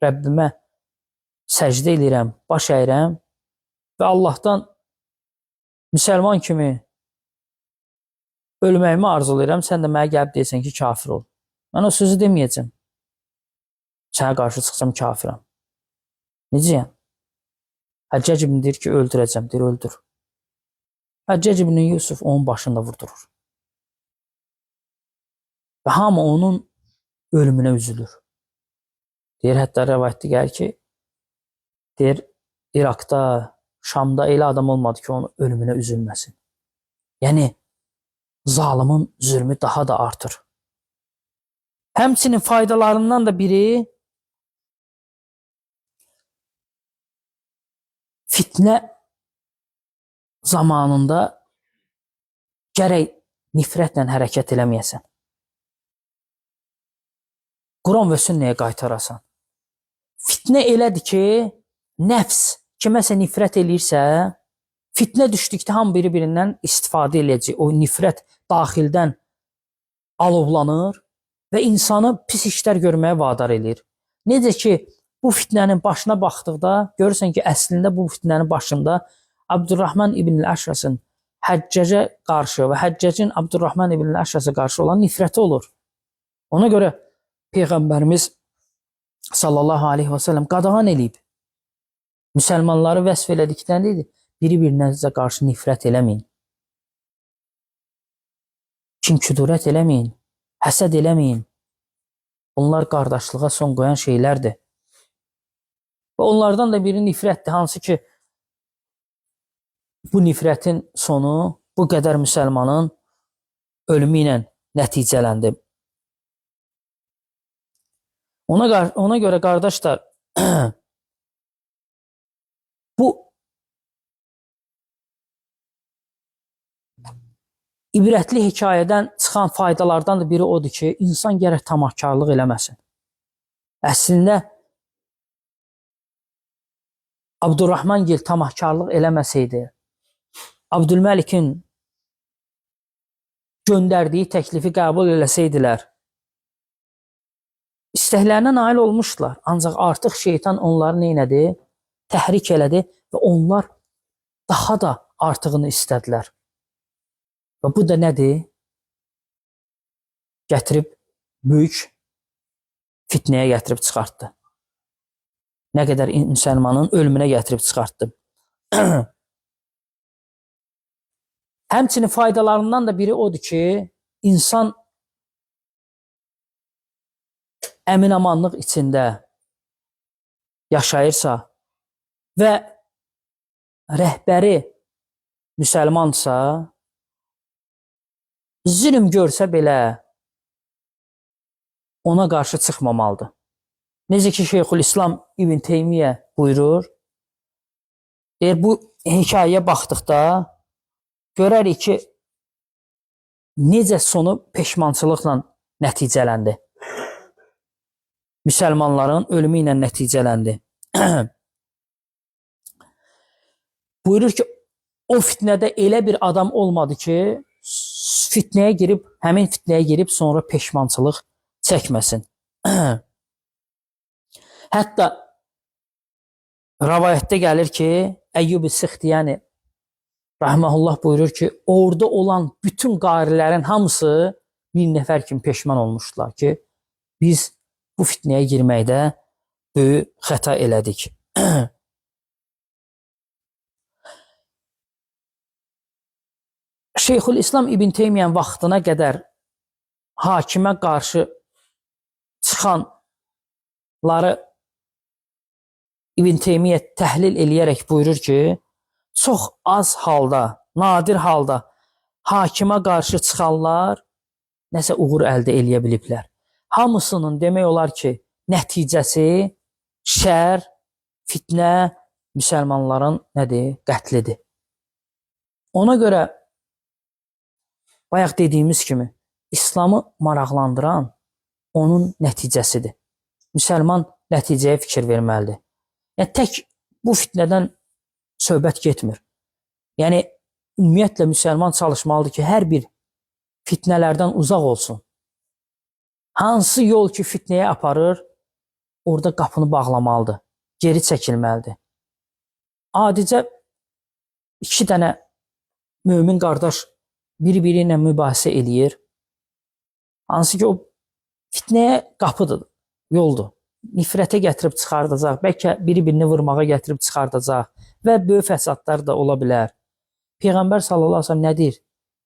Rəbbimə səcdə eləyirəm, baş əyirəm və Allahdan müsəlman kimi ölməyimi arzulayıram, sən də mənə gəlib deyəsən ki, kafir ol. Mən o sözü deməyəcəm. Sənə qarşı çıxsam kafirəm. Necəyəm? Həccac ibn deyir ki, öldürəcəm, deyir, öldür. Həccac ibn Yusuf onun başında vurdurur. Və hamı onun ölümünə üzülür. Deyir, hətta rəvayətdə gəlir ki, deyir, İraqda, Şamda elə adam olmadı ki, onun ölümünə üzülməsin. Yəni, zalimin zülmü daha da artır. Həmçinin faydalarından da biri fitnə zamanında gərək nifrətlə hərəkət eləməyəsən. Quran və sünnəyə qaytarasan. Fitnə elədir ki, nəfs kiməsə nifrət eləyirsə, fitnə düşdükdə hamı biri-birindən istifadə eləyəcək. O nifrət daxildən alovlanır və insanı pis işlər görməyə vadar eləyir. Necə ki, bu fitnənin başına baxdıqda, görürsən ki, əslində bu fitnənin başında Abdurrahman ibn Əşrasın Həccaca qarşı və Həccacın Abdurrahman ibn Əşrasa qarşı olan nifrəti olur. Ona görə Peyğəmbərimiz sallallahu aleyhi və səlləm qadağan eləyib. Müsəlmanları vəsf elədikdən deyil, biri-birinizə qarşı nifrət eləməyin. Kin-küdurət eləməyin, həsəd eləməyin. Bunlar qardaşlığa son qoyan şeylərdir. Və onlardan da biri nifrətdir, hansı ki, bu nifrətin sonu bu qədər müsəlmanın ölümü ilə nəticələndi. Ona görə qardaşlar, bu ibrətli hekayədən çıxan faydalardan da biri odur ki, insan gərək tamahkarlıq eləməsin. Əslində, Abdurrahman gil tamahkarlıq eləməsəydi, Abdülməlikin göndərdiyi təklifi qəbul eləsəydilər, istəklərinə nail olmuşdular. Ancaq artıq şeytan onları neynədi? Təhrik elədi və onlar daha da artığını istədilər. Və bu da nədir? Gətirib, böyük fitnəyə gətirib çıxartdı. Nə qədər müsəlmanın ölümünə gətirib çıxartdı. Həmçinin faydalarından da biri odur ki, insan əmin-amanlıq içində yaşayırsa və rəhbəri müsəlmansa, zülm görsə belə ona qarşı çıxmamalıdır. Necə ki, Şeyxülislam İbn Teymiyyə buyurur, bu hekayəyə baxdıqda görərik ki, necə sonu peşmançılıqla nəticələndi. Müsəlmanların ölümü ilə nəticələndi. Buyurur ki, o fitnədə elə bir adam olmadı ki, həmin fitnəyə girib sonra peşmançılıq çəkməsin. Hətta rəvayətdə gəlir ki, Əyyub-i Sixtiyani rahmehullah buyurur ki, orada olan bütün qarilərin hamısı bir nəfər kimi peşman olmuşdular ki, biz bu fitnəyə girməkdə böyük xəta elədik. Şeyxülislam İbn Teymiyyənin vaxtına qədər hakimə qarşı çıxanları İbn Teymiyyə təhlil eləyərək buyurur ki, çox az halda, nadir halda hakimə qarşı çıxanlar nəsə uğur əldə eləyə biliblər. Hamısının demək olar ki, nəticəsi şər, fitnə, müsəlmanların nədir? Qətlidir. Ona görə bayaq dediyimiz kimi, İslamı maraqlandıran onun nəticəsidir. Müsəlman nəticəyə fikir verməlidir. Yəni, tək bu fitnədən söhbət getmir. Yəni, ümumiyyətlə müsəlman çalışmalıdır ki, hər bir fitnələrdən uzaq olsun. Hansı yol ki, fitnəyə aparır, orada qapını bağlamalıdır, geri çəkilməlidir. Adicə, iki dənə mömin qardaş biri-biri ilə mübahisə eləyir. Hansı ki, o fitnəyə qapıdır, yoldur. Nifrətə gətirib çıxardacaq, bəlkə biri-birini vurmağa gətirib çıxardacaq və böyük fəsadlar da ola bilər. Peyğəmbər sallallahu aleyhi ve sellem nə deyir?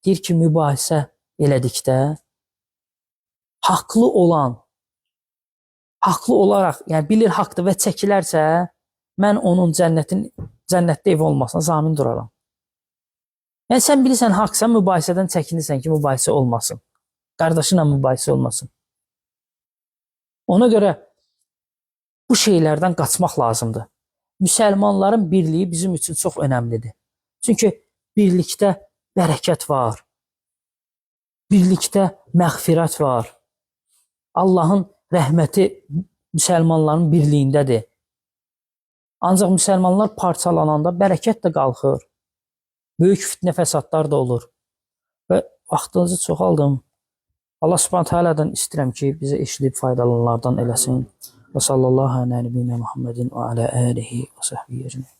Deyir ki, mübahisə elədikdə haqlı olaraq, yəni bilir haqdır və çəkilərsə, mən onun cənnətdə ev olmasına zamin duraram. Yəni, sən bilirsən, haqsan, mübahisədən çəkinirsən ki, mübahisə olmasın. Qardaşınla mübahisə olmasın. Ona görə bu şeylərdən qaçmaq lazımdır. Müsəlmanların birliyi bizim üçün çox önəmlidir. Çünki birlikdə bərəkət var. Birlikdə məğfirət var. Allahın rəhməti müsəlmanların birliyindədir. Ancaq müsəlmanlar parçalananda bərəkət də qalxır. Böyük fitnə fəsadlar da olur. Və vaxtınızı çoxaldım. Allah Subhanahu Taala'dan istəyirəm ki, bizə eşidib faydalananlardan eləsin. Və sallallahu əleyhi və səlləm Muhammedin və alə alihi və səhbihi ecmaîn.